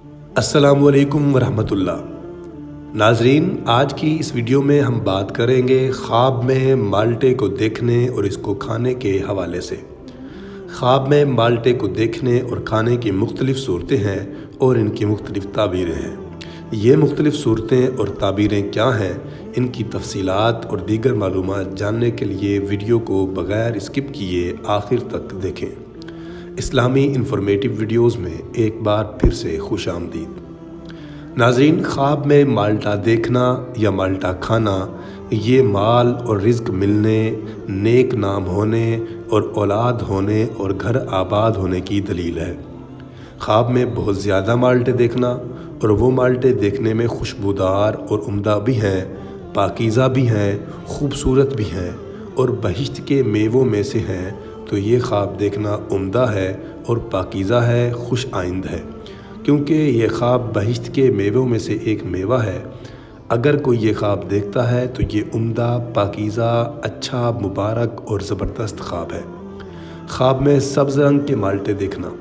अस्सलामुअलैकुम वरहमतुल्लाह। नाजरीन, आज की इस वीडियो में हम बात करेंगे ख्वाब में माल्टे को देखने और इसको खाने के हवाले से। ख्वाब में माल्टे को देखने और खाने की मुख्तलिफ़ सूरतें हैं और इनकी मुख्तलिफ़ ताबीरें हैं। ये मुख्तलिफ़ सूरतें और ताबीरें क्या हैं, इनकी तफसीलात और दीगर मालूमात जानने के लिए वीडियो को बग़ैर स्किप किए आखिर तक देखें। इस्लामी इंफॉर्मेटिव वीडियोज़ में एक बार फिर से खुश आमदीद। नाज़रीन, ख्वाब में माल्टा देखना या माल्टा खाना ये माल और रिज़्क मिलने, नेक नाम होने और औलाद होने और घर आबाद होने की दलील है। ख्वाब में बहुत ज़्यादा माल्टे देखना और वो माल्टे देखने में खुशबूदार और उम्दा भी हैं, पाकीज़ा भी हैं, खूबसूरत भी हैं और बहिश्त के मेवों में से हैं, तो ये ख्वाब देखना उम्दा है और पाकीज़ा है, खुश आइंद है, क्योंकि ये ख्वाब बहिश्त के मेवों में से एक मेवा है। अगर कोई ये ख्वाब देखता है तो ये उम्दा, पाकीज़ा, अच्छा, मुबारक और ज़बरदस्त ख्वाब है। ख्वाब में सब्ज़ रंग के माल्टे देखना।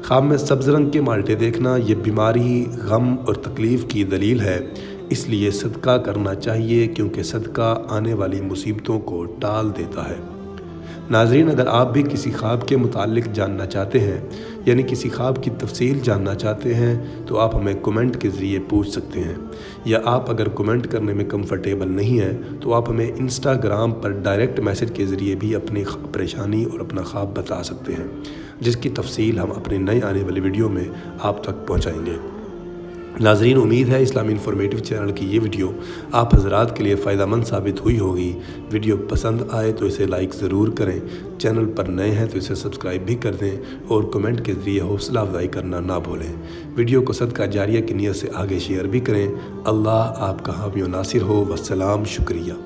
ख्वाब में सब्ज़ रंग के माल्टे देखना ये बीमारी, गम और तकलीफ़ की दलील है, इसलिए सदका करना चाहिए, क्योंकि सदका आने वाली मुसीबतों को टाल देता है। नाज़रीन, अगर आप भी किसी ख्वाब के मुतालिक जानना चाहते हैं, यानी किसी ख्वाब की तफसील जानना चाहते हैं, तो आप हमें कमेंट के ज़रिए पूछ सकते हैं, या आप अगर कमेंट करने में कंफर्टेबल नहीं हैं तो आप हमें इंस्टाग्राम पर डायरेक्ट मैसेज के ज़रिए भी अपनी परेशानी और अपना ख्वाब बता सकते हैं, जिसकी तफसील हम अपने नए आने वाली वीडियो में आप तक पहुँचाएँगे। नाज़रीन, उम्मीद है इस्लामी इंफॉर्मेटिव चैनल की ये वीडियो आप हज़रात के लिए फ़ायदेमंद साबित हुई होगी। वीडियो पसंद आए तो इसे लाइक ज़रूर करें, चैनल पर नए हैं तो इसे सब्सक्राइब भी कर दें और कमेंट के ज़रिए हौसला अफजाई करना ना भूलें। वीडियो को सदका जारिया की नीयत से आगे शेयर भी करें। अल्लाह आपका हामी व नासिर हो। वस्सलाम, शुक्रिया।